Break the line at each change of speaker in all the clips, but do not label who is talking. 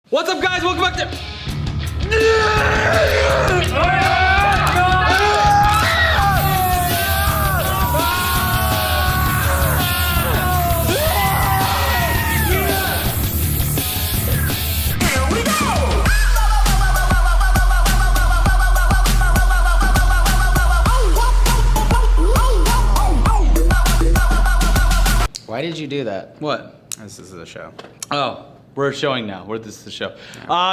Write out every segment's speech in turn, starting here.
What's up, guys? Welcome back to...
Why did you do that?
What?
This is the show.
Oh. We're showing now. This is the show.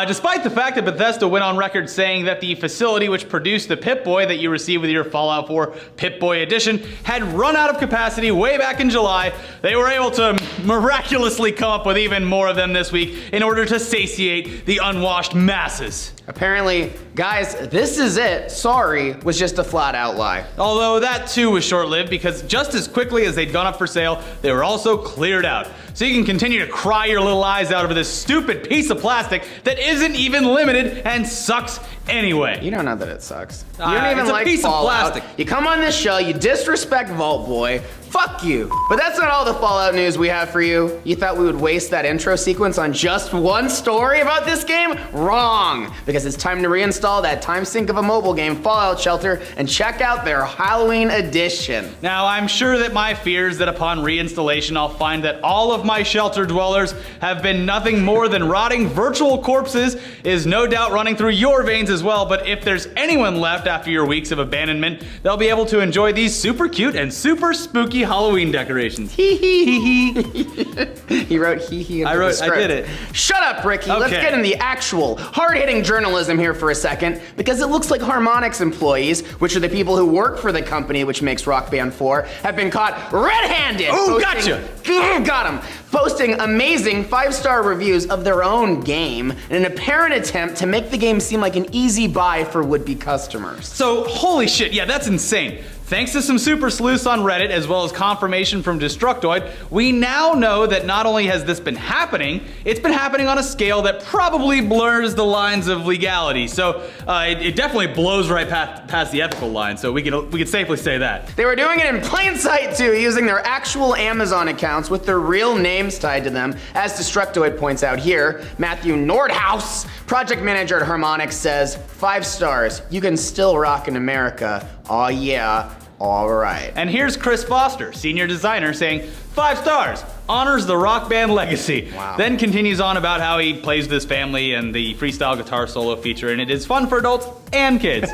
Despite the fact that Bethesda went on record saying that the facility which produced the Pip-Boy that you received with your Fallout 4 Pip-Boy edition had run out of capacity way back in July, they were able to miraculously come up with even more of them this week in order to satiate the unwashed masses.
Apparently, guys, this is it. Sorry was just a flat out lie.
Although that too was short-lived because just as quickly as they'd gone up for sale, they were also cleared out. So you can continue to cry your little eyes out over this stupid piece of plastic that isn't even limited and sucks anyway.
You don't know that it sucks. You don't even
it's
like
a piece
Fallout.
of plastic.
You come on this show, you disrespect Vault Boy. Fuck you. But that's not all the Fallout news we have for you. You thought we would waste that intro sequence on just one story about this game? Wrong. Because it's time to reinstall that time sink of a mobile game, Fallout Shelter, and check out their Halloween edition.
Now, I'm sure that my fears that upon reinstallation I'll find that all of my shelter dwellers have been nothing more than rotting virtual corpses is no doubt running through your veins as well, but if there's anyone left after your weeks of abandonment, they'll be able to enjoy these super cute and super spooky Halloween decorations. Hee hee hee hee.
He wrote hee hee in the script.
I did it.
Shut up, Ricky.
Okay.
Let's get in the actual hard-hitting journalism here for a second, because it looks like Harmonix employees, which are the people who work for the company which makes Rock Band 4, have been caught red-handed.
Ooh, gotcha.
Got him. Posting amazing 5-star reviews of their own game in an apparent attempt to make the game seem like an easy buy for would-be customers.
So, holy shit, yeah, that's insane. Thanks to some super sleuths on Reddit, as well as confirmation from Destructoid, we now know that not only has this been happening, it's been happening on a scale that probably blurs the lines of legality. So it definitely blows right past the ethical line, so we could safely say that.
They were doing it in plain sight too, using their actual Amazon accounts with their real names tied to them. As Destructoid points out here, Matthew Nordhaus, project manager at Harmonix, says, 5 stars, you can still rock in America. Aw yeah, all right.
And here's Chris Foster, senior designer, saying, 5 stars, honors the Rock Band legacy.
Wow.
Then continues on about how he plays with his family and the freestyle guitar solo feature, and it is fun for adults and kids.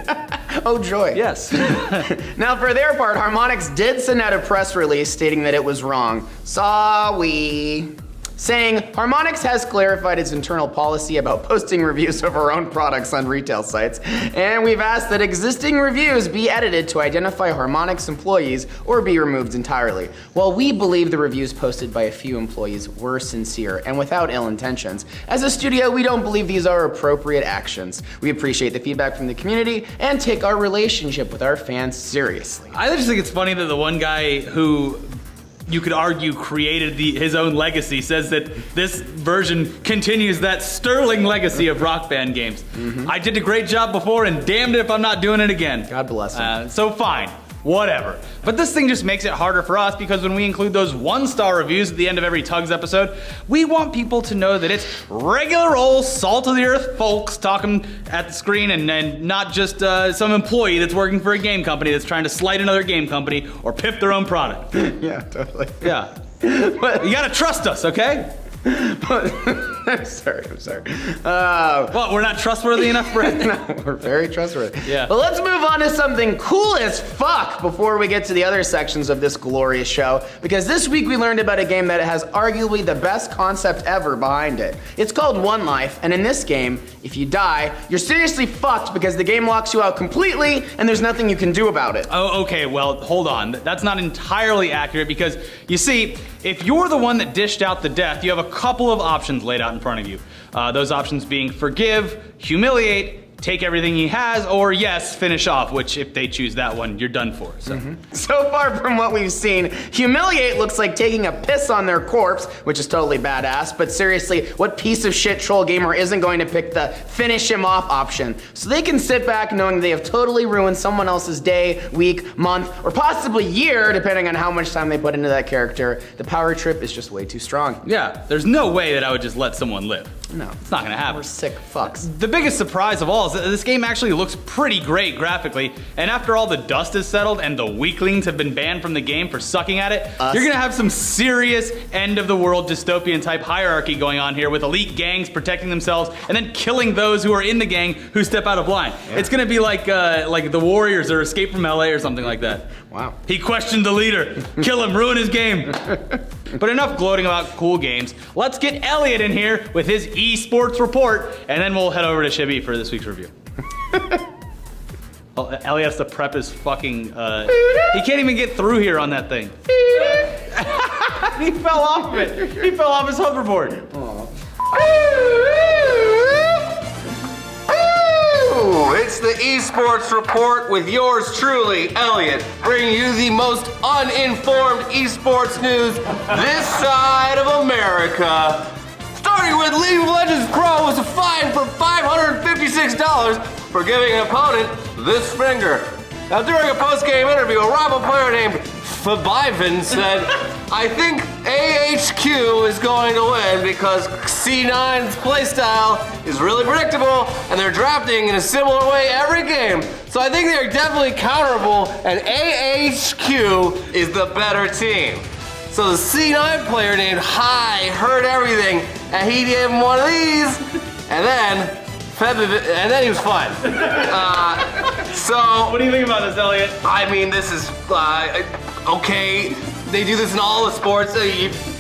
Oh joy.
Yes.
Now for their part, Harmonix did send out a press release stating that it was wrong. Sorry. Saying, Harmonix has clarified its internal policy about posting reviews of our own products on retail sites, and we've asked that existing reviews be edited to identify Harmonix employees or be removed entirely. While we believe the reviews posted by a few employees were sincere and without ill intentions, as a studio, we don't believe these are appropriate actions. We appreciate the feedback from the community and take our relationship with our fans seriously.
I just think it's funny that the one guy who you could argue created his own legacy says that this version continues that sterling legacy of Rock Band games. I did a great job before, and damned if I'm not doing it again.
God bless him.
So fine. Whatever. But this thing just makes it harder for us because when we include those 1-star reviews at the end of every T.U.G.S episode, we want people to know that it's regular old salt-of-the-earth folks talking at the screen and not just some employee that's working for a game company that's trying to slight another game company or pip their own product.
Yeah, totally.
Yeah. But you gotta trust us, okay?
I'm sorry.
What, we're not trustworthy enough, Brett?
No, we're very trustworthy.
Yeah.
But let's move on to something cool as fuck before we get to the other sections of this glorious show, because this week we learned about a game that has arguably the best concept ever behind it. It's called One Life, and in this game, if you die, you're seriously fucked because the game locks you out completely and there's nothing you can do about it.
Oh, okay, well, hold on. That's not entirely accurate because, you see, if you're the one that dished out the death, you have a couple of options laid out in front of you. Those options being forgive, humiliate, take everything he has, or yes, finish off, which if they choose that one, you're done for.
So far from what we've seen, humiliate looks like taking a piss on their corpse, which is totally badass, but seriously, what piece of shit troll gamer isn't going to pick the finish him off option? So they can sit back knowing they have totally ruined someone else's day, week, month, or possibly year, depending on how much time they put into that character. The power trip is just way too strong.
Yeah, there's no way that I would just let someone live.
No.
It's not gonna happen.
We're sick fucks.
The biggest surprise of all is that this game actually looks pretty great graphically, and after all the dust is settled and the weaklings have been banned from the game for sucking at it, you're gonna have some serious end-of-the-world dystopian-type hierarchy going on here with elite gangs protecting themselves and then killing those who are in the gang who step out of line. Yeah. It's gonna be like the Warriors or Escape from LA or something like that.
Wow.
He questioned the leader. Kill him, ruin his game. But enough gloating about cool games. Let's get Elliot in here with his eSports report, and then we'll head over to Shibby for this week's review. Oh, Elliot has to prep his fucking, he can't even get through here on that thing. He fell off of it. He fell off his hoverboard.
It's the eSports report with yours truly, Elliot, bringing you the most uninformed eSports news this side of America. Starting with League of Legends Pro was fined for $556 for giving an opponent this finger. Now, during a post-game interview, a rival player named Fabivan said, I think AHQ is going to win because C9's playstyle is really predictable and they're drafting in a similar way every game. So I think they're definitely counterable and AHQ is the better team. So the C9 player named Hi heard everything and he gave him one of these and then he was fine. So
What do you think about this, Elliot?
I mean, this is okay. They do this in all the sports.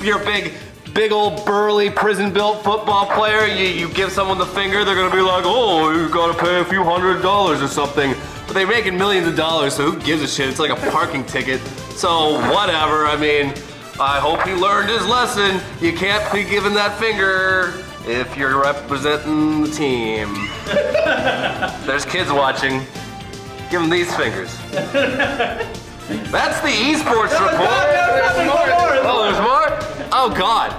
You're a big old burly prison-built football player. You give someone the finger, they're gonna be like, oh, you gotta pay a few $100s or something. But they're making millions of dollars, so who gives a shit? It's like a parking ticket. So whatever. I mean, I hope he learned his lesson. You can't be giving that finger if you're representing the team. There's kids watching. Give them these fingers. That's the eSports report. Oh, there's more? Oh, God.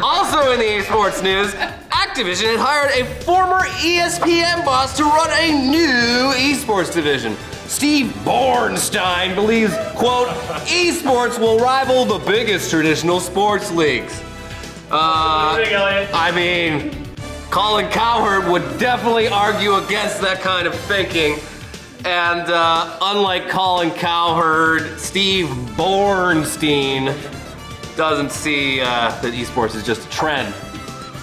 Also in the eSports news, Activision had hired a former ESPN boss to run a new eSports division. Steve Bornstein believes, quote, eSports will rival the biggest traditional sports leagues. I mean, Colin Cowherd would definitely argue against that kind of thinking. And unlike Colin Cowherd, Steve Bornstein doesn't see that esports is just a trend.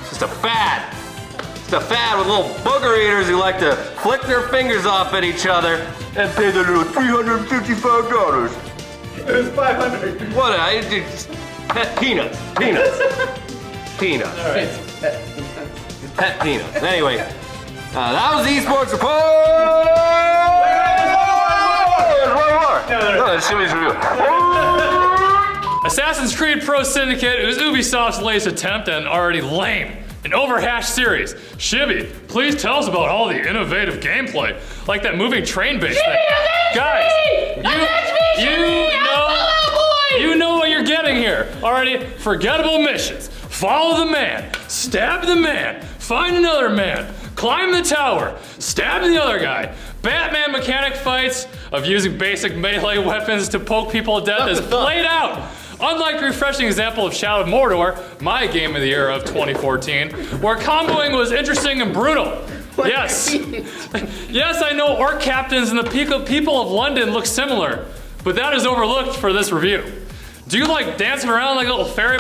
It's just a fad. It's a fad with little booger eaters who like to flick their fingers off at each other and pay their little $355.
It was 500.
What? Pet peanuts. Peanuts. Peanuts.
All right.
Pet peanuts. Anyway, that was the eSports report. No, that's Shimmy's review.
Assassin's Creed Pro Syndicate is Ubisoft's latest attempt at an already lame and overhashed series. Shibby, please tell us about all the innovative gameplay, like that moving train-based thing. Guys, you know what you're getting here. Already, forgettable missions. Follow the man, stab the man, find another man, climb the tower, stab the other guy. Batman mechanic fights of using basic melee weapons to poke people to death is played out. Unlike the refreshing example of Shadow of Mordor, my game of the year of 2014, where comboing was interesting and brutal. Yes. Yes, I know orc captains and the people of London look similar, but that is overlooked for this review. Do you like dancing around like a little fairy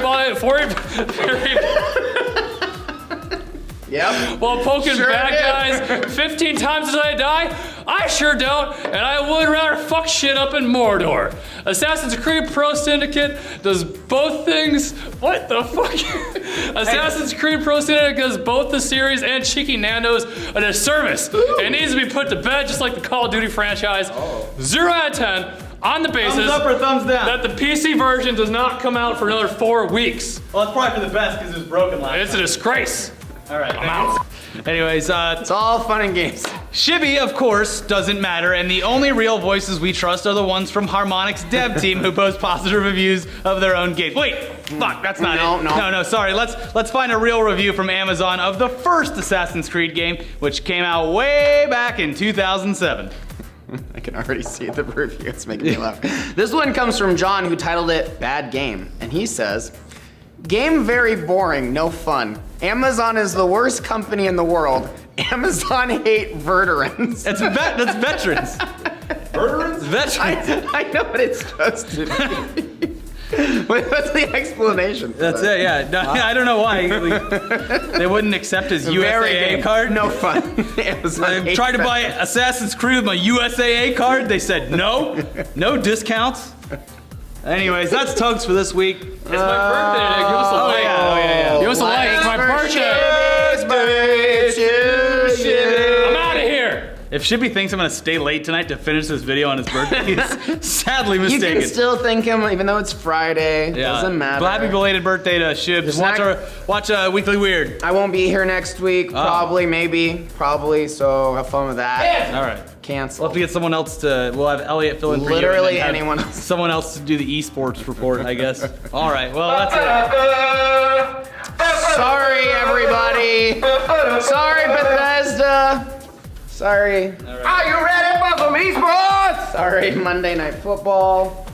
Yep.
while poking
Sure
bad
did.
guys 15 times as I die? I sure don't, and I would rather fuck shit up in Mordor. Assassin's Creed Pro Syndicate does both things. What the fuck? Assassin's Creed Pro Syndicate does both the series and Cheeky Nando's a disservice. It needs to be put to bed just like the Call of Duty franchise. 0 out of 10 on the basis
Thumbs up or thumbs down?
that the PC version does not come out for another 4 weeks.
Well, it's probably for the best because it was broken last
It's a disgrace.
time. All right.
I'm out.
Anyways,
It's all fun and games.
Shibby, of course, doesn't matter, and the only real voices we trust are the ones from Harmonix's dev team who post positive reviews of their own games. Wait, fuck, that's not it. No, sorry. Let's find a real review from Amazon of the first Assassin's Creed game, which came out way back in 2007.
I can already see the review. It's making me laugh. This one comes from John, who titled it Bad Game, and he says, "Game very boring, no fun. Amazon is the worst company in the world. Amazon hate veterans."
That's veterans. Veterans? Veterans.
I know what it's supposed to be. What's the explanation for
That's
that?
it, yeah. No, I don't know why. They wouldn't accept his USAA card.
No fun.
I tried to buy Assassin's Creed with my USAA card. They said no. No discounts. Anyways, that's Tugs for this week.
It's my birthday today. Give us a like.
yeah.
Give us a like. It's my birthday. I'm out of here.
If Shibby thinks I'm gonna stay late tonight to finish this video on his birthday, he's sadly
You
mistaken.
can still thank him, even though it's Friday. Doesn't matter.
Well, happy belated birthday to Shibs. Watch Weekly Weird.
I won't be here next week. Probably, maybe. Probably, so have fun with that.
All right.
Cancel.
We'll have to get someone else to. We'll have Elliot fill in for you.
Literally
and then have
anyone else.
Someone else to do the eSports report, I guess. All right. Well, that's it.
Sorry, everybody. Sorry, Bethesda. Sorry.
Are you ready for some esports?
Sorry, Monday Night Football.